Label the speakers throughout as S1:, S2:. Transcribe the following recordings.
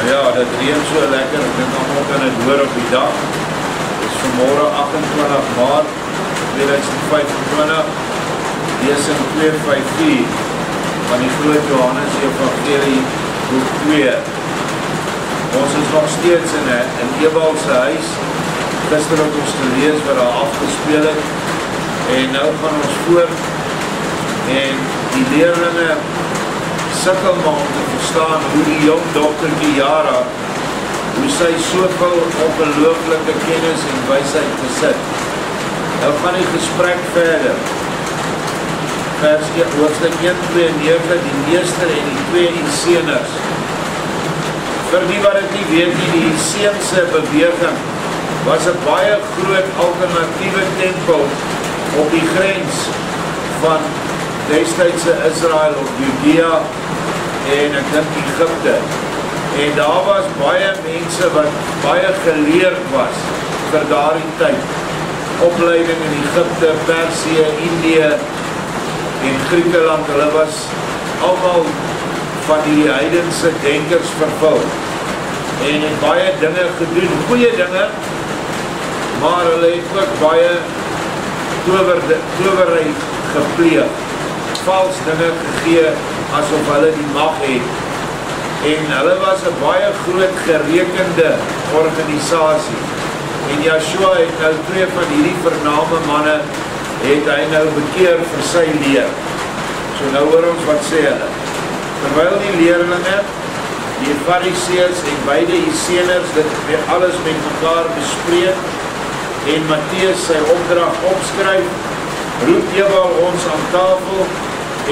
S1: Nou ja, dit reën so lekker, ek dink almal kan dit hoor op die dag. Dit is vanmorgen 28 Maart 2025, lesing 254 van die Groot Johannes Evangelie boek 2. Ons is nog steeds in Ewald se huis. Gister het ons gelees wat daar afgespeel het. En nou gaan ons voort. En die leerlinge sukkel maar om te verstaan hoe die jong doktertjie Yara, hoe sy soveel ongelooflike kennis en wysheid besit. Nou gaan die gesprek verder. Hoofstuk 1:2-9, die meester en die 2 Esseners. Vir die wat het nie weet nie, die Esseense beweging was 'n baie groot alternatiewe tempel op die grens van destydse Israel of Judea en ek dink Egypte. En daar was baie mense wat baie geleerd was vir daardie tyd. Opleiding in Egypte, Persië, Indië en Griekeland, hulle was almal van die heidense denkers vervul. En het baie dinge gedoen, goeie dinge, maar hulle het ook baie towerry gepleeg, vals dinge gegee, asof hulle die mag het. En hulle was 'n baie groot gerekende organisasie. En Yeshua het nou 2 van hierdie vername manne, het hy nou bekeer vir sy leer. So nou hoor ons wat sê hulle. Terwyl die leerlinge, die Fariseërs en beide Esseners dit alles met mekaar bespreek en Matteus sy opdrag opskryf, roep Ewald ons aan tafel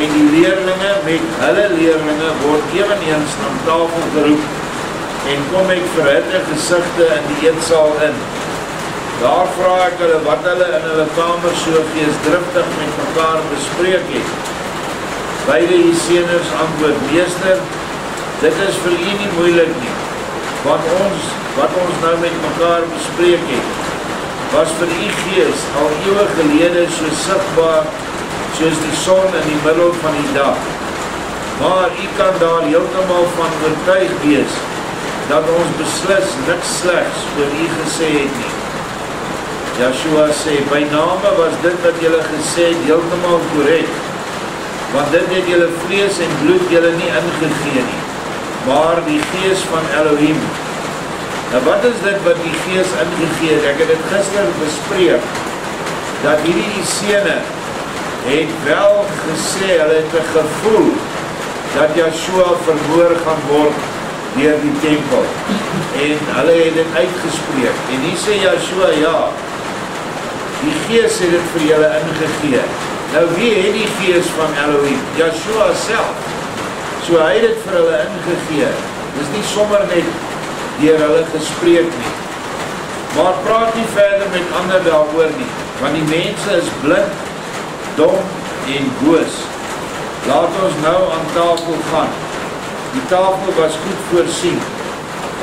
S1: en die leerlinge met hulle leerlinge word eweneens aan tafel geroep en kom met verhitte gesigte in die eetsaal in. Daar vra ek hulle wat hulle in hulle kamer so geesdriftig met mekaar bespreek het. Beide Esseners antwoord: Meester, dit is vir u nie moeilik nie, want wat ons nou met mekaar bespreek het, was vir u gees al eeue gelede so sigbaar soos die son in die middel van die dag. Maar u kan daar heeltemal van oortuig wees dat ons beslis niks slegs oor u gesê het nie. Yeshua sê, by name was dit wat julle gesê het heeltemal korrek, want dit het julle vlees en bloed julle nie ingegee nie, maar die gees van Elohim. Nou wat is dit wat die gees ingegee het? Ek het dit gister bespreek, dat hierdie Essene het wel gesê, hulle het 'n gevoel, dat Yeshua vermoor gaan word deur die tempel. En hulle het dit uitgespreek. En hier sê Yeshua, ja, die gees het dit vir julle ingegee. Nou wie het die gees van Elohim? Yeshua self. So hy het dit vir hulle ingegee. Dis nie sommer net deur hulle gespreek nie. Maar praat nie verder met ander daaroor nie, want die mense is blind, dom en boos. Laat ons nou aan tafel gaan. Die tafel was goed voorsien.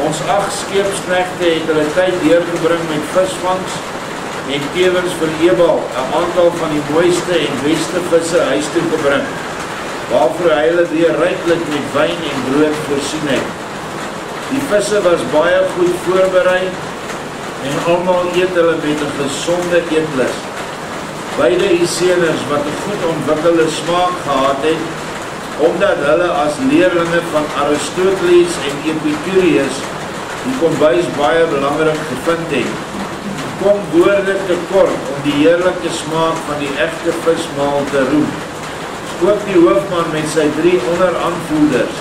S1: Ons 8 skeepsknegte het hulle tyd deurgebring met visvangs en tevens vir Ewald 'n aantal van die mooiste en beste visse huis toe gebring, waarvoor hy hulle weer ryklik met wyn en brood voorsien het. Die visse was baie goed voorberei en almal eet hulle met 'n gesonde eetlus. Beide Esseners wat 'n goed ontwikkelde smaak gehad het, omdat hulle as leerlinge van Aristoteles en Epicurus die kombuis baie belangrik gevind het, kom woorde tekort om die heerlike smaak van die egte vismaal te roem. Ook die hoofman met sy 3 onderaanvoerders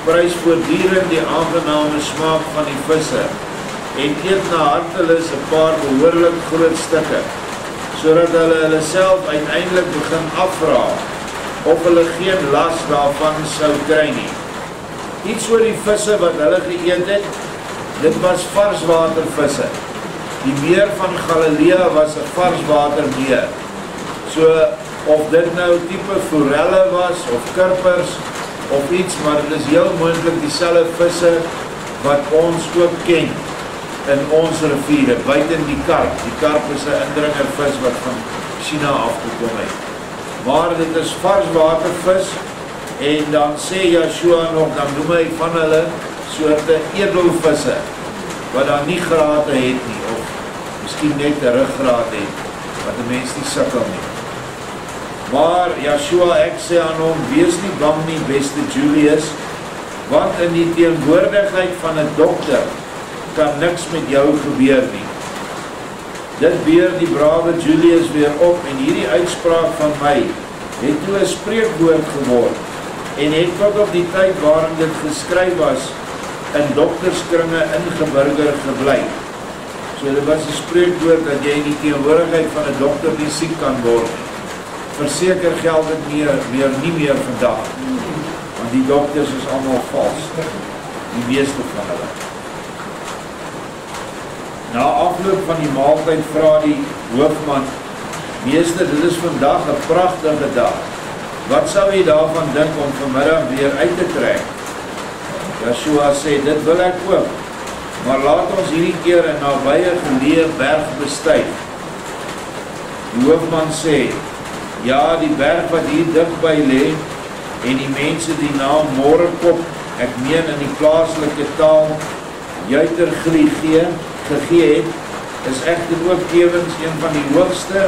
S1: prys voortdurend die aangename smaak van die visse en eet na hartelus 'n paar behoorlik groot stukke, sodat hulle self uiteindelik begin afvra of hulle geen las daarvan sou kry nie. Iets oor die visse wat hulle geëet het, dit was varswatervisse. Die meer van Galilea was 'n varswatermeer. So, of dit nou tipe forelle was, of kurpers, of iets, maar dit is heel moontlik dieselfde visse wat ons ook ken in ons riviere, buiten die karp. Die karp is 'n indringervis wat van China afgekom het. Maar dit is varswatervis, en dan sê Yeshua nog, dan noem hy van hulle soorte edelvisse, wat dan nie grate het nie, of miskien net 'n ruggraat het, wat die mens nie sukkel nie. Maar Yeshua, ek sê aan hom, wees nie bang nie, beste Julius, want in die teenwoordigheid van 'n dokter kan niks met jou gebeur nie. Dit beer die brawe Julius weer op, en hierdie uitspraak van my het toe 'n spreekwoord geword, en het tot op die tyd waarin dit geskryf was, in dokterskringe ingeburger gebly. So dit was 'n spreekwoord dat jy in die teenwoordigheid van 'n dokter nie siek kan word. Verseker geld dit weer nie meer vandag, want die dokters is almal vals, die meeste van hulle. Na afloop van die maaltyd vra die hoofman, meester, dit is vandag 'n pragtige dag. Wat sou jy daarvan dink om vanmiddag weer uit te trek? Yeshua sê, dit wil ek ook, maar laat ons hierdie keer 'n nabye geleë berg bestyg. Die hoofman sê, ja, die berg wat hier dichtby lê, en die mense die naam Morekop, ek meen in die plaaslike taal, Juiterglie gegee het, is egter ook tevens een van die hoogste,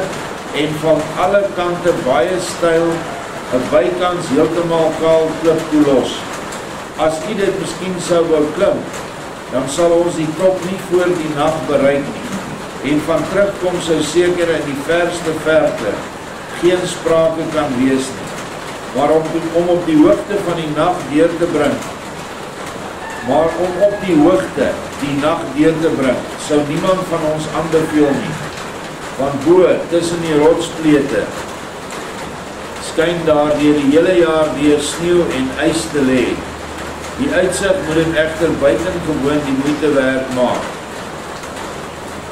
S1: en van alle kante baie styl, 'n bykans heeltemal kaal klip toelos. As u dit miskien sou wou klim, dan sal ons die top nie voor die nag bereik nie, en van terugkom sou seker in die verste verte geen sprake kan wees nie. Maar om op die hoogte van die nag deur te bring, sou niemand van ons aanbeveel nie. Want bo, tussen die rotsplete, skyn daar deur die hele jaar deur sneeu en ys te lê. Die uitsig moet dit egter buitengewoon die moeite werd maak.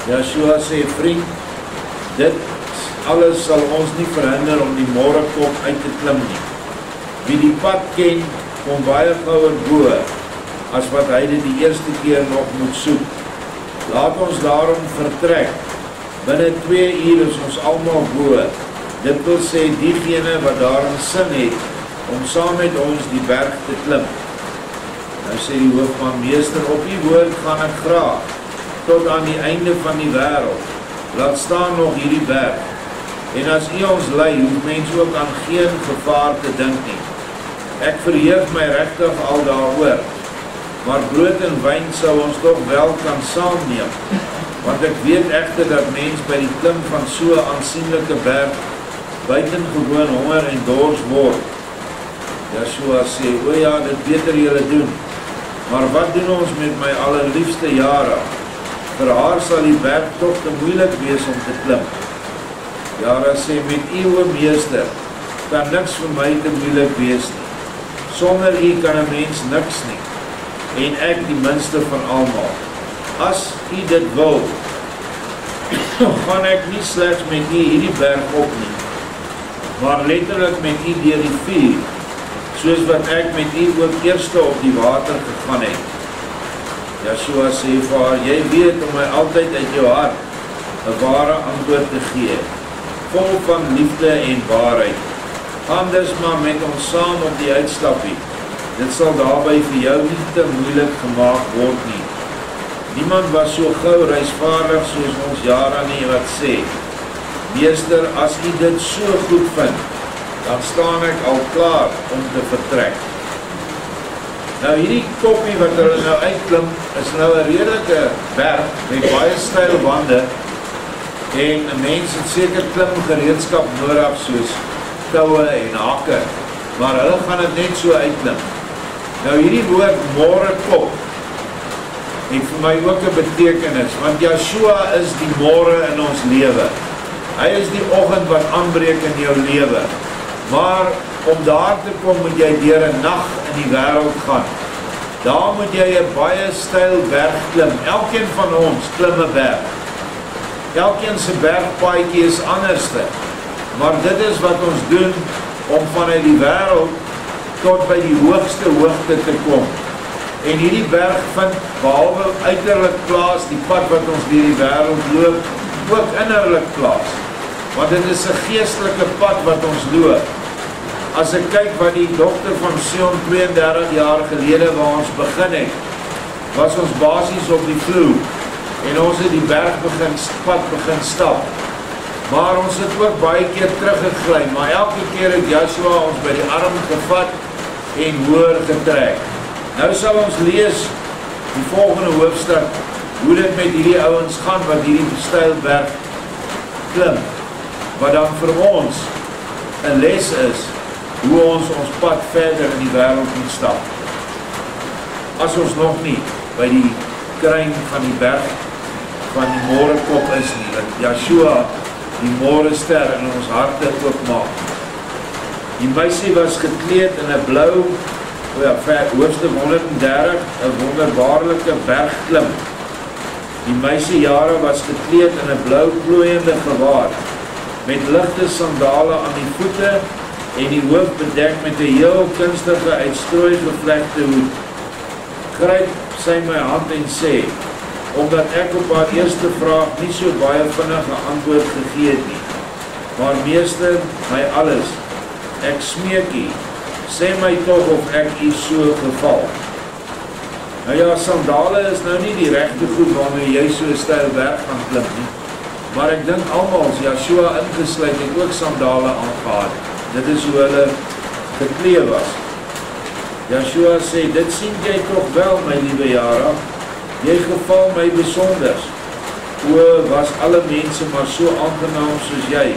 S1: Yeshua sê, vriend, dit alles sal ons nie verhinder om die Morekop uit te klim nie. Wie die pad ken, kom baie gouer bo, as wat hy dit die eerste keer nog moet soek. Laat ons daarom vertrek. Binne 2 uur is ons almal bo. Dit wil sê diegene wat daarin sin het, om saam met ons die berg te klim. Nou sê die hoofman, meester, op die woord gaan ek graag, tot aan die einde van die wêreld. Laat staan nog hierdie berg. En as u ons lei, hoef mens ook aan geen gevaar te dink nie. Ek verheug my regtig al daaroor, maar brood en wyn sou ons toch wel kan saamneem, want ek weet egter dat mens by die klim van so 'n aansienlike berg buitengewoon honger en dors word. Yeshua sê, o ja, dit beter julle doen, maar wat doen ons met my allerliefste Jara? Vir haar sal die berg toch te moeilik wees om te klim. Jara sê, met u, o meester, kan niks vir my te moeilik wees nie. Sonder u kan 'n mens niks nie, en ek die minste van almal. As u dit wil, gaan ek nie slegs met u hierdie berg op nie, maar letterlik met u deur die vuur, soos wat ek met u ook eerste op die water gegaan het. Yeshua sê vir haar, jy weet om my altyd uit jou hart 'n ware antwoord te gee, vol van liefde en waarheid. Gaan dus maar met ons saam op die uitstappie. Dit sal daarby vir jou nie te moeilik gemaak word nie. Niemand was so gou reisvaardig soos ons Jara nie, wat sê, meester, as u dit so goed vind, dan staan ek al klaar om te vertrek. Nou hierdie koppie wat hulle nou uitklim, is nou 'n redelike berg met baie steil wande, en 'n mens het seker klimgereedskap nodig soos toue en hakke, maar hulle gaan dit net so uitklim. Nou hierdie woord Morekop het vir my ook 'n betekenis, want Yeshua is die môre in ons lewe. Hy is die oggend wat aanbreek in jou lewe. Maar om daar te kom moet jy deur 'n nag in die wêreld gaan. Daar moet jy 'n baie steil berg klim. Elkeen van ons klim 'n berg. Elkeen se bergpaadjie is anderste. Maar dit is wat ons doen om vanuit die wêreld tot by die hoogste hoogte te kom. En hierdie berg vind behalwe uiterlik plaas, die pad wat ons deur die wêreld loop, ook innerlik plaas. Want dit is 'n geestelike pad wat ons loop. As ek kyk wat die dokter van Sion 32 jaar gelede waar ons begin het, was ons basies op die vloer, en ons het die pad begin stap. Maar ons het ook baie keer teruggegly, maar elke keer het Joshua ons by die arm gevat en hoër getrek. Nou sal ons lees die volgende hoofstuk, hoe dit met hierdie ouens gaan wat hierdie Styl-berg klim, wat dan vir ons 'n les is, hoe ons pad verder in die wêreld moet stap. As ons nog nie by die kruin van die berg van die môrekop is nie, dat Joshua die môrester in ons harte oopmaak. Die meisie was gekleed in 'n blou, hoofstuk 130, 'n wonderbaarlike bergklim. Die meisiejare was gekleed in 'n blou plooiende gewaad, met ligte sandale aan die voete en die hoof bedek met 'n heel kunstige uitstrooi gevlekte hoed. Gryp sy my hand en sê, omdat ek op haar eerste vraag nie so baie vinnige antwoord gegee het nie, maar meester, my alles, ek smeek u, sê my tog of ek u so geval. Nou ja, sandale is nou nie die regte goed waarmee jy so 'n Styl-berg gaan klim nie, maar ek dink almal, Joshua ingesluit, het ook sandale aangehad. Dit is hoe hulle geklee was. Joshua sê, dit sien jy toch wel, my liewe Jara, jy geval my besonders. O, was alle mense maar so aangenaam soos jy,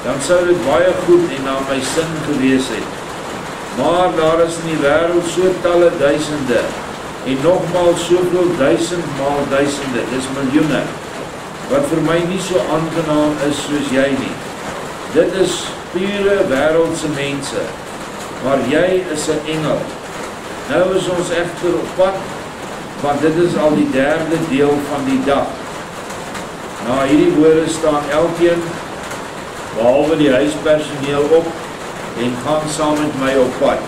S1: dan sou dit baie goed en na my sin gewees het. Maar daar is in die wêreld so talle duisende, en nogmaals soveel duisendmaal duisende, dis miljoene, wat vir my nie so aangenaam is soos jy nie. Dit is pure wêreldse mense, maar jy is 'n engel. Nou is ons egter op pad, want dit is al die 3de deel van die dag. Na hierdie woorde staan elkeen, behalwe die huispersoneel op, en gaan saam met my op pad.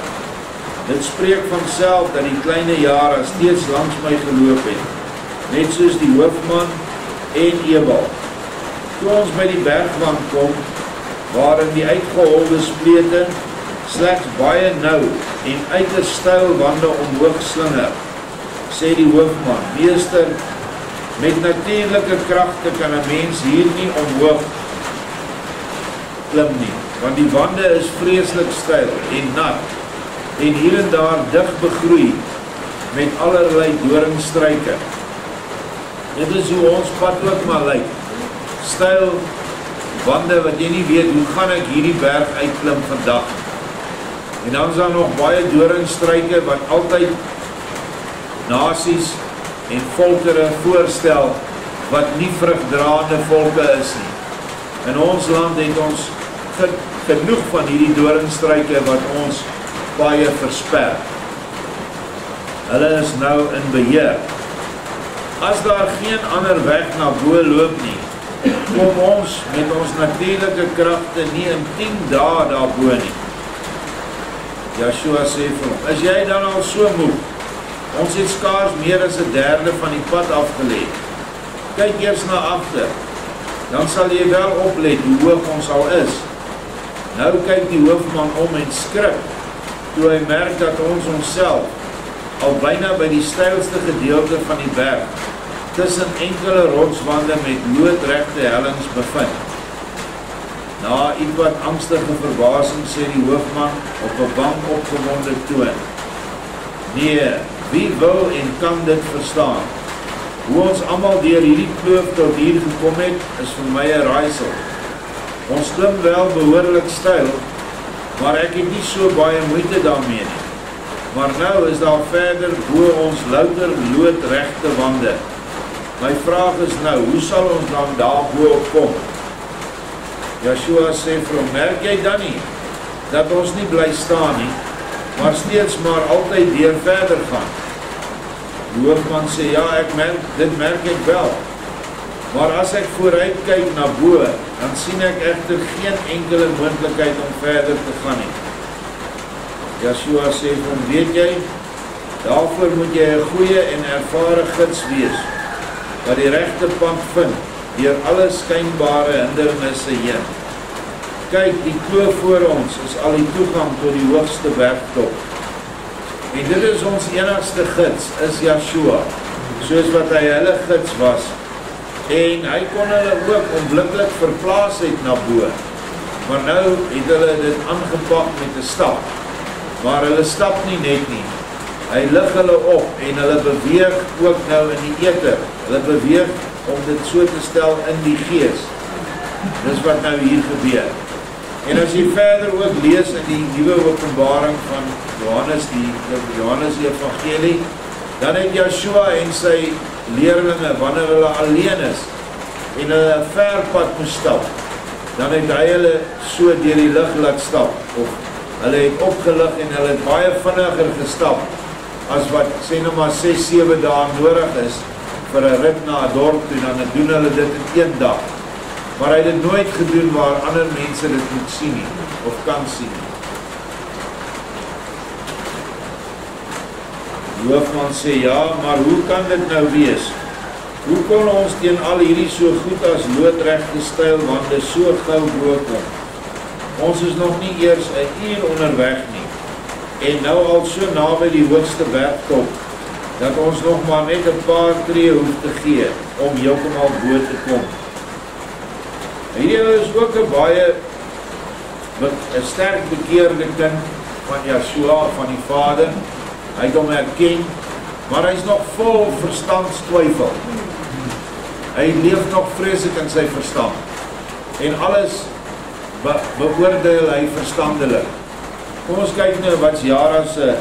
S1: Dit spreek vanself dat die kleine Jara steeds langs my geloop het, net soos die hoofman en Ebal. Toe ons by die bergwand kom, waarin die uitgeholde splete slegs baie nou en uiters styl wande omhoog slinger, sê die hoofman, meester, met natuurlike kragte kan 'n mens hier nie omhoog klim nie, want die wande is vreeslik styl en nat, en hier en daar dig begroei met allerlei doringstruike. Dit is hoe ons pad ook maar lyk. Styl wande wat jy nie weet, hoe gaan ek hierdie berg uitklim vandag? En dan is daar nog baie doringstruike wat altyd nasies en volkere voorstel wat nie vrugdraande volke is nie. In ons land het ons genoeg van hierdie doringstruike wat ons baie versper. Hulle is nou in beheer. As daar geen ander weg na bo loop nie, kom ons met ons natuurlike kragte nie in 10 dae daarbo nie. Joshua sê vir hom, is jy dan al so moeg? Ons het skaars meer as 1/3 van die pad afgelê. Kyk eers na agter, dan sal jy wel oplet hoe hoog ons al is. Nou kyk die hoofman om en skrik, toe hy merk dat ons onsself al byna by die stylste gedeelte van die berg, tussen enkele rotswande met loodregte hellings bevind. Na ietwat angstige verbasing sê die hoofman op 'n bang opgewonde toon, nee, wie wil en kan dit verstaan? Hoe ons almal deur hierdie kloof tot hier gekom het, is vir my 'n raaisel. Ons klim wel behoorlik styl, maar ek het nie so baie moeite daarmee nie. Maar nou is daar verder bo ons louter loodregte wande. My vraag is nou, hoe sal ons dan daarbo kom? Joshua sê vir hom, merk jy dan nie, dat ons nie bly staan nie, maar steeds maar altyd deur verder gaan? Die hoofman sê, ja, dit merk ek wel, maar as ek vooruit kyk na bo, dan sien ek egter geen enkele moontlikheid om verder te gaan nie. Joshua sê vir hom, weet jy, daarvoor moet jy 'n goeie en ervare gids wees, wat die regte pad vind, deur alle skynbare hindernisse heen. Kyk, die kloof voor ons is al die toegang tot die hoogste bergtop. En dit is ons enigste gids, is Yeshua, soos wat hy hulle gids was. En hy kon hulle ook onmiddellik verplaas het na bo. Maar nou het hulle dit aangepak met 'n stap. Maar hulle stap nie net nie. Hy lig hulle op en hulle beweeg ook nou in die eter. Hulle beweeg om dit so te stel in die gees. Dis wat nou hier gebeur. En as jy verder ook lees in die nuwe openbaring van Johannes, die Johannes Evangelie, dan het Yeshua en sy leerlinge, wanneer hulle alleen is en hulle 'n ver pad moes stap, dan het hy hulle so deur die lug laat stap, of hulle het opgelig en hulle het baie vinniger gestap as wat sê nou maar 6-7 dae nodig is vir 'n rit na 'n dorp toe, dan doen hulle dit in 1 dag. Maar hy het dit nooit gedoen waar ander mense dit moet sien nie, of kan sien nie. Die hoofman sê, ja, maar hoe kan dit nou wees? Hoe kon ons teen al hierdie so goed as loodregte stylwande so gou bokom? Ons is nog nie eers 'n uur onderweg nie, en nou al so naby die hoogste bergtop, dat ons nog maar net 'n paar tree hoef te gee, om heeltemal bo te kom. Hierdie is ook 'n baie, 'n sterk bekeerde kind van Yeshua, van die Vader. Hy het hom erken, maar hy is nog vol verstandstwyfel. Hy leef nog vreeslik in sy verstand. En alles beoordeel hy verstandelik. Kom ons kyk nou wat Jara sê,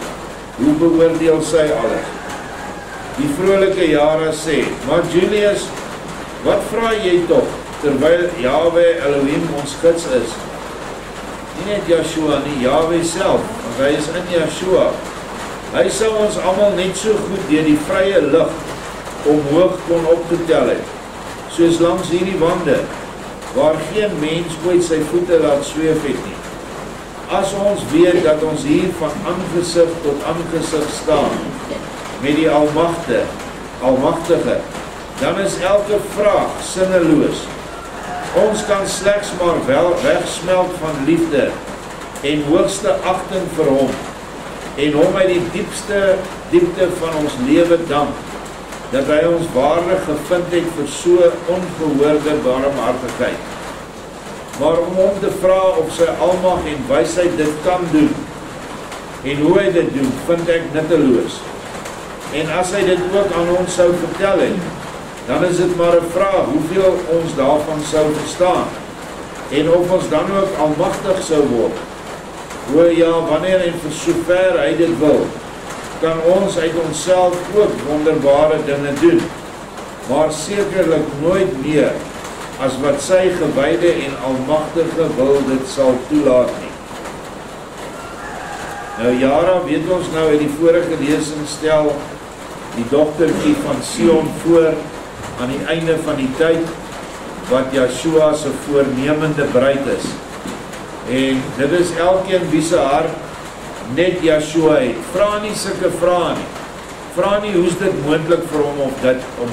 S1: hoe beoordeel sy alles? Die vrolike Jara sê, maar Julius, wat vra jy tog, terwyl Yahweh Elohim ons gids is? Nie net Yeshua nie, Yahweh self, want hy is in Yeshua. Hy sou ons almal net so goed deur die vrye lug omhoog kon opgetel het, soos langs hierdie wande, waar geen mens ooit sy voete laat sweef het nie. As ons weet dat ons hier van aangesig tot aangesig staan, met die Almagtige, dan is elke vraag sinneloos. Ons kan slegs maar wel wegsmelt van liefde en hoogste agting vir hom, en hom uit die diepte van ons lewe dank, dat hy ons waardig gevind het vir so ongehoorde barmhartigheid. Maar om hom te vra of sy almag en wysheid dit kan doen, en hoe hy dit doen, vind ek nutteloos. En as hy dit ook aan ons sou vertel het, dan is dit maar 'n vraag, hoeveel ons daarvan sou verstaan, en of ons dan ook almagtig sou word. O ja, wanneer en vir sover hy dit wil, kan ons uit onsself ook wonderbare dinge doen, maar sekerlik nooit meer as wat sy gewyde en almagtige wil dit sal toelaat nie. Nou Jara, weet ons nou uit die vorige lesing stel die dogtertjie van Sion voor aan die einde van die tyd, wat Yeshua se voornemende bruid is. En dit is elkeen wie se hart net Yeshua het. Vra nie sulke vrae nie. Vra nie hoe's dit moontlik vir hom om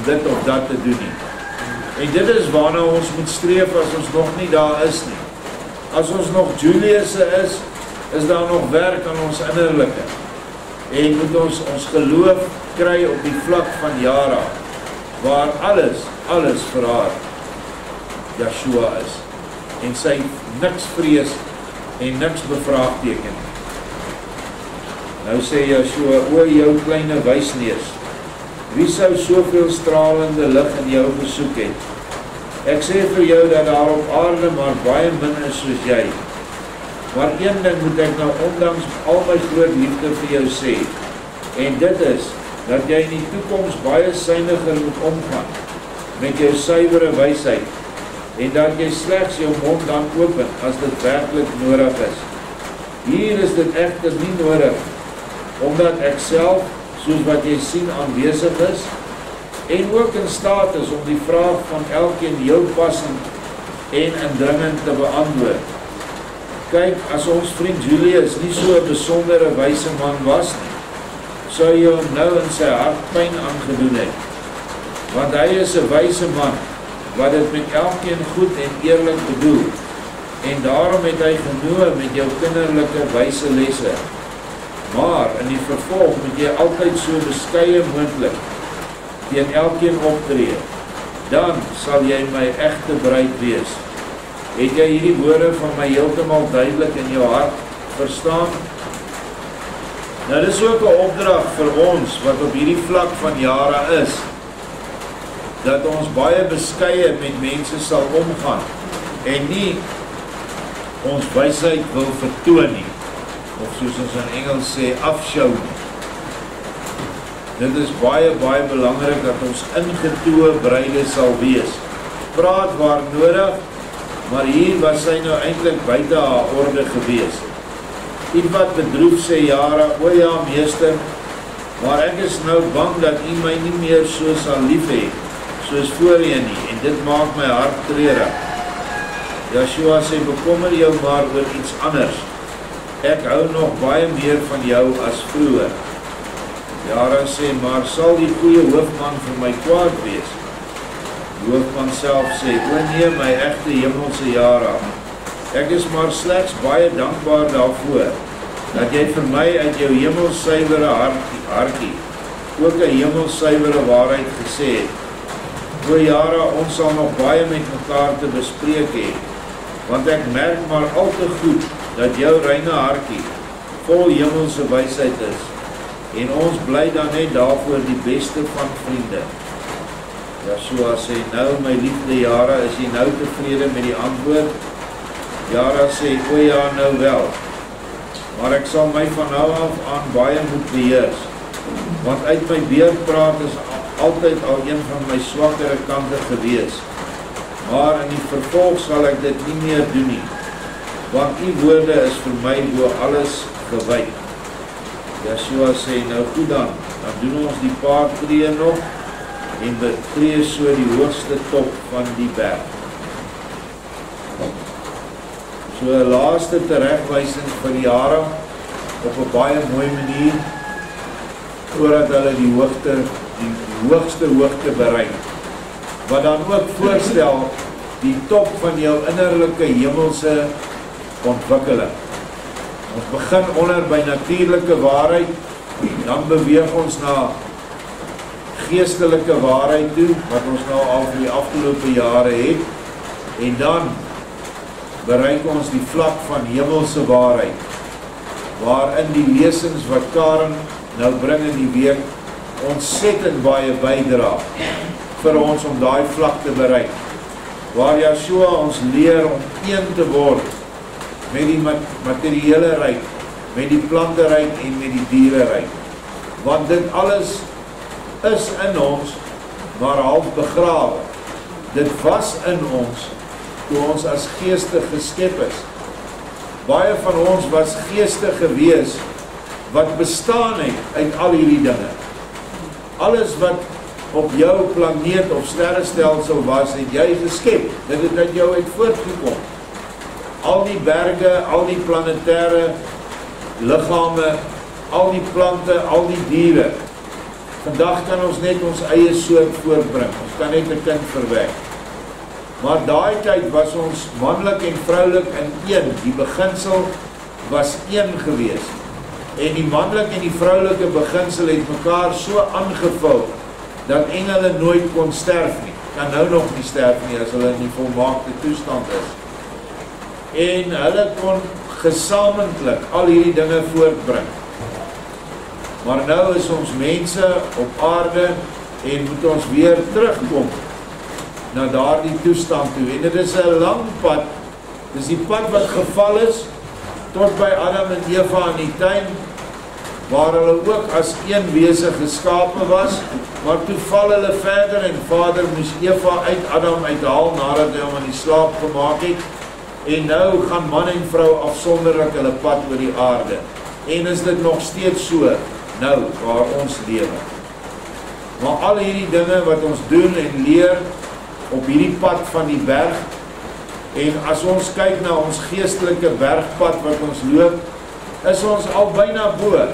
S1: dit of dat te doen nie. En dit is waarna ons moet streef as ons nog nie daar is nie. As ons nog Julius is daar nog werk aan ons innerlike. En moet ons geloof kry op die vlak van Jara, waar alles vir haar Yeshua is. En sy niks vrees en niks bevraagteken. Nou sê Yeshua, o jou kleine wysneus, wie sou soveel stralende lig in jou gesoek het? Ek sê vir jou dat daar op aarde maar baie min is soos jy. Maar een ding moet ek nou ondanks al my groot liefde vir jou sê, en dit is, dat jy in die toekoms baie suiwiger moet omgaan, met jou suiwere wysheid, en dat jy slegs jou mond dan open, as dit werklik nodig is. Hier is dit egter nie nodig, omdat ek self, soos wat jy sien, aanwesig is, en ook in staat is om die vraag van elkeen heel passend en indringend te beantwoord. Kyk, as ons vriend Julius nie so 'n besondere wyse man was nie, sou jy hom nou in sy hart pyn aangedoen het. Want hy is 'n wyse man, wat dit met elkeen goed en eerlik bedoel, en daarom het hy genoeg met jou kinderlike wyse lesse. Maar in die vervolg moet jy altyd so beskeie moontlik teen elkeen optree. Dan sal jy my egte bruid wees. Het jy hierdie woorde van my heeltemal duidelik in jou hart verstaan? Nou dis ook 'n opdrag vir ons wat op hierdie vlak van jare is, dat ons baie beskeie met mense sal omgaan en nie ons wysheid wil vertoon nie, of soos ons in Engels sê, afshow nie. Dit is baie belangrik dat ons ingetoe bruide sal wees. Praat waar nodig, maar hier was sy nou eintlik buite haar orde gewees. Iets wat bedroef sê Jara, o ja meester, maar ek is nou bang dat u my nie meer so sal lief hê, soos voorheen nie, en dit maak my hart treurig. Joshua sê, bekommer jou maar oor iets anders. Ek hou nog baie meer van jou as vroeër. Jara sê, maar sal die goeie hoofman vir my kwaad wees? Die hoofman self sê, o nee, my egte hemelse Jara, ek is maar slegs baie dankbaar daarvoor, dat jy vir my uit jou hemelsuiwere hartjie, ook 'n hemelsuiwere waarheid gesê het. O Jara, ons sal nog baie met mekaar te bespreek hê, want ek merk maar al te goed, dat jou reine hartjie vol hemelse wysheid is, en ons bly dan net daarvoor die beste van vriende. Joshua sê, nou my liefde Jara, is jy nou tevrede met die antwoord? Jara sê, o ja, nou wel, maar ek sal my van nou af aan baie moet beheers, want uit my beerdpraat is altyd al een van my swakkere kante gewees, maar in die vervolg sal ek dit nie meer doen nie, want die woorde is vir my bo alles gewyk. Joshua sê, nou goed dan doen ons die paar tree nog, en betree so die hoogste top van die berg. So 'n laaste teregwysing vir die Jara, op 'n baie mooi manier, voordat hulle die hoogste hoogte bereik, wat dan ook voorstel die top van jou innerlike hemelse ontwikkeling. Ons begin onder by natuurlike waarheid, dan beweeg ons na geestelike waarheid toe, wat ons nou al vir die afgelope jare het, en dan bereik ons die vlak van hemelse waarheid, waarin die lesings wat Karen nou bring in die week, ontsettend baie bydra vir ons om daai vlak te bereik, waar Joshua ons leer om een te word met die materiële ryk, met die plante ryk en met die diere ryk, want dit alles is in ons, maar half begrawe. Dit was in ons, toe ons as geeste geskep is. Baie van ons was geeste gewees, wat bestaan het uit al hierdie dinge. Alles wat op jou planeet of sterrestelsel was, het jy geskep. Dit het uit jou uit voortgekom. Al die berge, al die planetêre liggame, al die plante, al die diere. Vandag kan ons net ons eie soort voortbring. Ons kan net 'n kind verwek. Maar daai tyd was ons manlik en vroulik in een. Die beginsel was een gewees. En die manlik en die vroulike beginsel het mekaar so aangevul, dat engele nooit kon sterf nie. Kan nou nog nie sterf nie, as hulle in die volmaakte toestand is. En hulle kon gesamentlik al hierdie dinge voortbring. Maar nou is ons mense op aarde, en moet ons weer terugkom na daardie toestand toe. En dit is 'n lang pad, dis die pad wat geval is, tot by Adam en Eva in die tuin, waar hulle ook as een wese geskape was, maar toe val hulle verder, en Vader moes Eva uit Adam uithaal, nadat hy hom in die slaap gemaak het, en nou gaan man en vrou afsonderlik hulle pad oor die aarde. En is dit nog steeds so, nou, waar ons lewe. Maar al hierdie dinge wat ons doen en leer, op hierdie pad van die berg, en as ons kyk na ons geestelike bergpad wat ons loop, is ons al byna bo.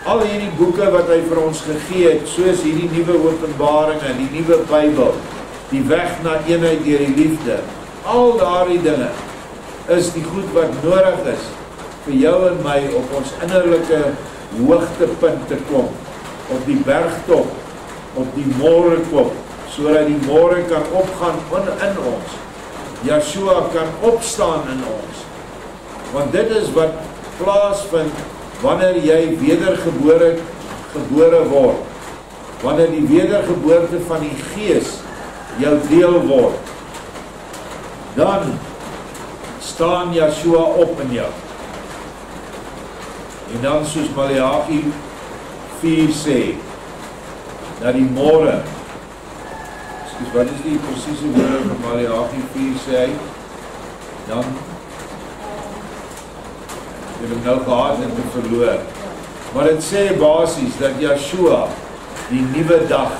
S1: Al hierdie boeke wat hy vir ons gegee het, soos hierdie nuwe openbaringe, die nuwe Bybel, die weg na eenheid deur die liefde, al daardie dinge, is die goed wat nodig is, vir jou en my op ons innerlike hoogtepunt te kom, op die bergtop, op die môrekop, sodat die môre kan opgaan in ons. Yeshua kan opstaan in ons. Want dit is wat plaasvind wanneer jy wedergebore word. Wanneer die wedergeboorte van die Gees jou deel word, dan staan Yeshua op in jou. En dan soos Maleagi 4 sê, dat die môre, wat is die presiese woorde van Maleagi 4 sê hy, dan het hom nou gehad en te verloor. Maar het sê basies dat Yeshua die nuwe dag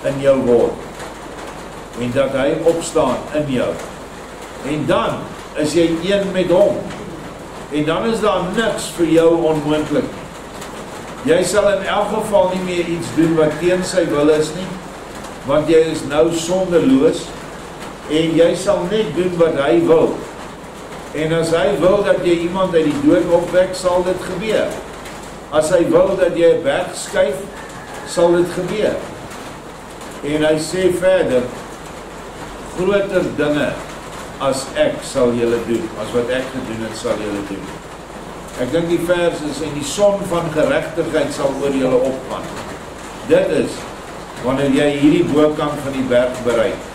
S1: in jou word, en dat hy opstaan in jou. En dan is jy een met hom, en dan is daar niks vir jou onmoontlik. Jy sal in elk geval nie meer iets doen wat teen sy wil is nie, want jy is nou sondeloos, en jy sal net doen wat hy wil. En as hy wil dat jy iemand uit die dood opwek, sal dit gebeur. As hy wil dat jy 'n berg skuif, sal dit gebeur. En hy sê verder, groter dinge as ek sal julle doen, as wat ek gedoen het, sal julle doen. Ek dink die vers is, en die son van geregtigheid sal oor julle opgaan. Dit is, wanneer jy hierdie bokant van die berg bereik.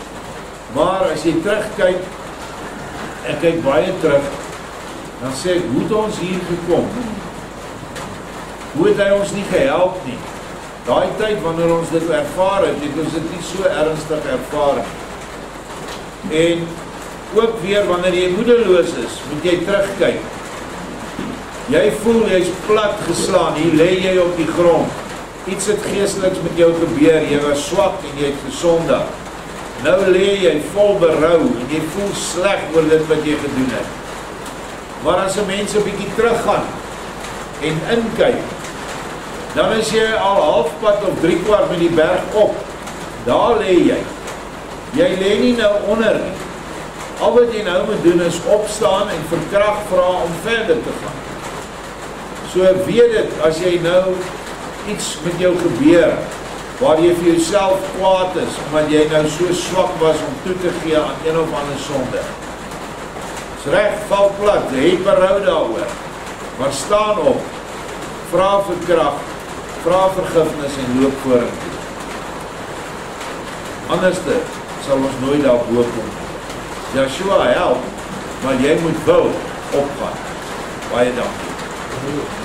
S1: Maar as jy terugkyk, ek kyk baie terug, dan sê ek, hoe het ons hier gekom? Hoe het hy ons nie gehelp nie? Daai tyd, wanneer ons dit ervaar het ons dit nie so ernstig ervaar nie. En ook weer, wanneer jy moedeloos is, moet jy terugkyk. Jy voel, jy is plat geslaan, hier lê jy op die grond. Iets het geesteliks met jou gebeur, jy was swak en jy het gesondig. Nou lê jy vol berou en jy voel sleg oor dit wat jy gedoen het. Maar as 'n mens 'n bietjie teruggaan en inkyk, dan is jy al halfpad of 3/4 met die berg op. Daar lê jy. Jy lê nie nou onder nie. Al wat jy nou moet doen is opstaan en vir krag vra om verder te gaan. So weet dit, as jy nou iets met jou gebeur, waar jy vir jouself kwaad is, omdat jy nou so swak was om toe te gee aan een of ander sonde. Dis reg, val plat, jy het berou daaroor, maar staan op, vra vir krag, vra vergifnis en loop vorentoe. Anderste sal ons nooit daarbo kom. Yeshua help, maar jy moet wil opgaan. Baie dankie.